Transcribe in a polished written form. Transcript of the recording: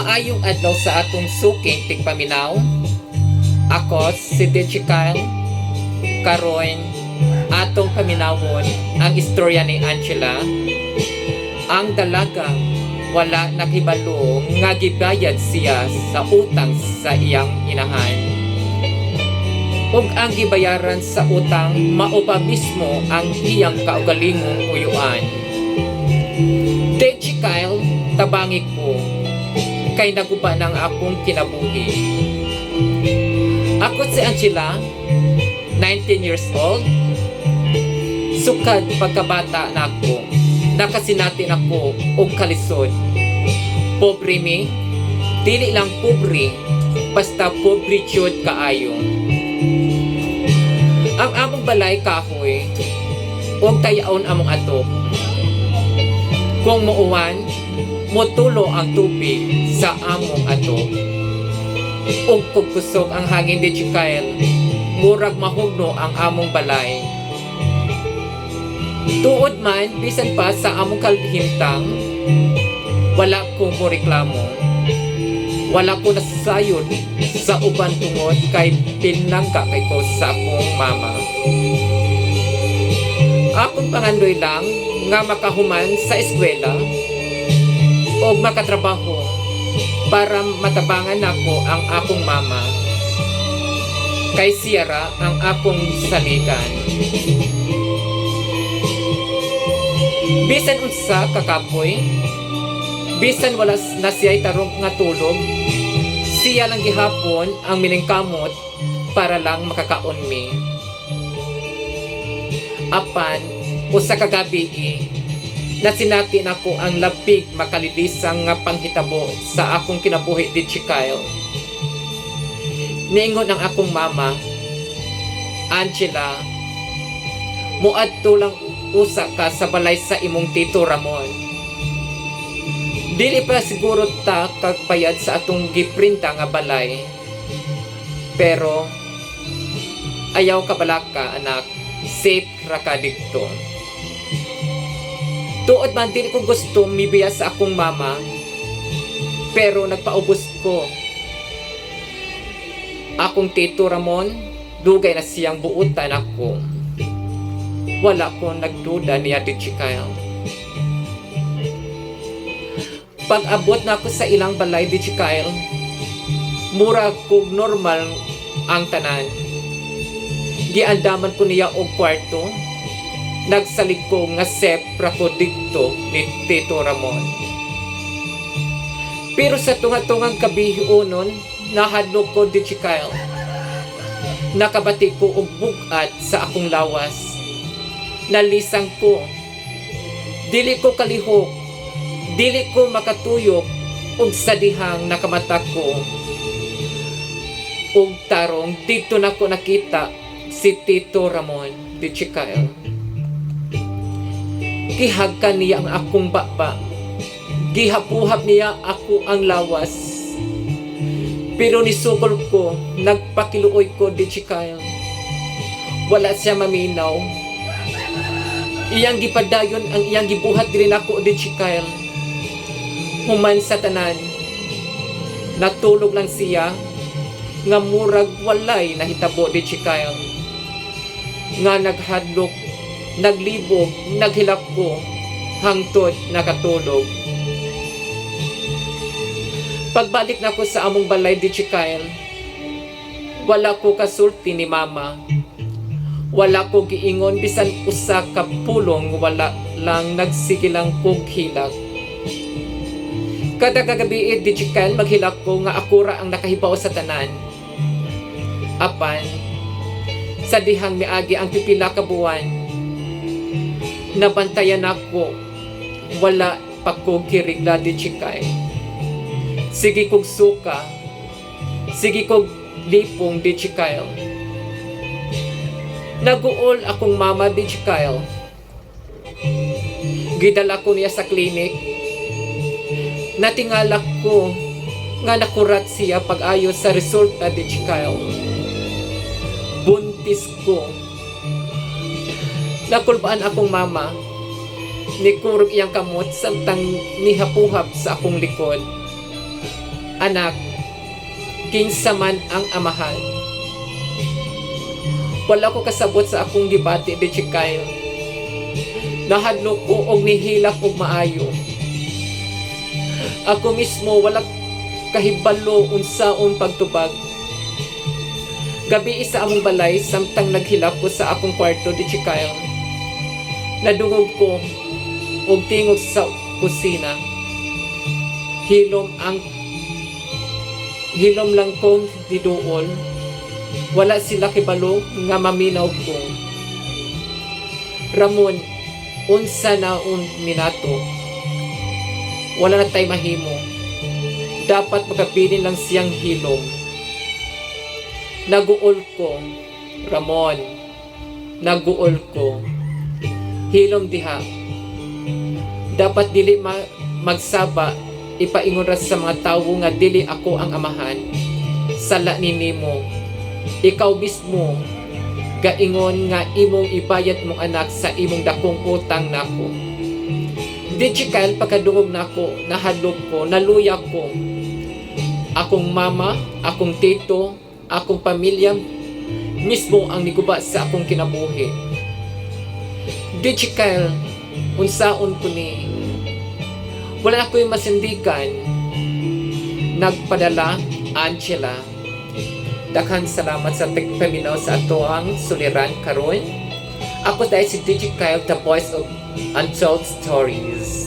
Maayong adlaw sa atong suking tigpaminaw. Ako si DJ Kyle. Karon atong paminawon ang istorya ni Angela, ang dalagang wala nakibalo nga gibayad siya sa utang sa iyang inahan. Ug ang gibayaran sa utang mao pa mismo ang iyang kaugalingong uyuan. DJ Kyle, tabangi ko kay naguba ng akong kinabuhi. Ako si Angela, 19 years old. Sukad pagkabata na ako, nakasinatin ako og kalisod. Pobre mi, dili lang pobre, basta pobre jud kaayo. Ang among balay kahoy, og tayaon among ato. Kung muuwan, motulo ang tubig sa among ato. Ug kung kusog ang hangin di Kyle, murag mahugno ang among balay. Tuod man, bisan pa sa among kalhintang, wala ko mo reklamo. Wala ko nasayod sa uban tungod kay pinangka kay ko sa akong mama. Akong pangandoy lang nga makahuman sa eskwela o makatrabaho para matabangan ako ang akong mama. Kay siyara ang akong salikan. Bisan unsa kakapoy, bisan wala na siya'y tarong nga tulog, siya lang gihapon ang miningkamot para lang makakaon mi. Apan, usa ka gabi nasinati nako ang labig makalilisang nga panghitabo sa akong kinabuhi di Kyle. Niingon ang akong mama, Angela, muadto lang usa ka sa balay sa imong tito Ramon. Dili pa siguro ta kagpayad sa atong giprinta nga balay. Pero ayaw ka balaka anak, safe ra ka didto. Tuod man dili ko gusto mibiya sa akong mama, pero nagpaubos ko. Akong tito Ramon, dugay na siyang buutan ako. Wala ko nagduda niya di Kyle. Pag-abot na ako sa ilang balay di Kyle, mura ko normal ang tanan. Giandaman ko niya og kwarto. Nagsalig ko nga sepra ko dito ni Tito Ramon. Pero sa tunga-tungang kabihionon, nahadlok ko di Kyle. Nakabati ko og bugat sa akong lawas. Nalisang ko. Dili ko kalihok. Dili ko makatuyok og sa dihang nakamata ko. Og tarong dito na ko nakita si Tito Ramon di Kyle. Gihagkan niya ang akong baba. Gihapuhap niya ako ang lawas. Pero nisukol ko, nagpakiluoy ko di Kyle. Wala siya maminaw. Iyang gipadayon ang iyang gibuhat din ako di Kyle. Human sa tanan. Natulog lang siya nga murag walay nahitabo di Kyle. Nga naghadlok, naglibog, naghilak ko hangtod nakatulog. Pagbalik na ko sa among balay di Kyle, wala ko kasulti ni mama. Wala ko giingon bisan usa ka pulong, wala lang nagsigilang kog hilak. Kada kagabi di Kyle maghilak ko nga akura ang nakahibaw sa tanan. Apan, sa dihang miagi ang pipila ka buwan, nabantayan ako, wala pa ko kirigla di Kyle. Sige kog suka, sige kog lipong di Kyle. Naguol akong mama di Kyle. Gidala ko niya sa klinik. Natingala ko nga nakurat siya pag-ayo sa resulta di Kyle. Buntis ko. Nakulbaan akong mama. Nikurog iyang kamot samtang nihapuhap sa akong likod. Anak, kinsa man ang amahan. Wala ko kasabot sa akong gibati di Chikayo. Nahadlok ko og nihilak og maayo. Ako mismo wala kahibalo unsaon pagtubag. Gabi isa among balay samtang naghilak ko sa akong kwarto di Chikayo. Nadungog ko og tingog sa kusina. Hilom lang kong diduol. Wala sila kibalo nga maminaw ko. Ramon, unsa na minato. Wala na tay mahimo. Dapat magkabilin lang siyang hilom. Naguol ko, Ramon. Naguol ko. Hilom diha. Dapat dili magsaba ipaingon ra sa mga tawo nga dili ako ang amahan. Sala ni nimo. Ikaw mismo gaingon nga imong ibayad mong anak sa imong dakong utang nako. Di Chikayo pagkadungog nako, nahadlok ko, naluya ko. Akong mama, akong tito, akong pamilya mismo ang niguba sa akong kinabuhi. Di Chikayo, unsaon ko ni wala na ko'y masindikan. Nagpadala, Angela. Daghang salamat sa tigpaminaw sa ato ang suliran karon. Ako dahil si DJ Kyle, the voice of untold stories.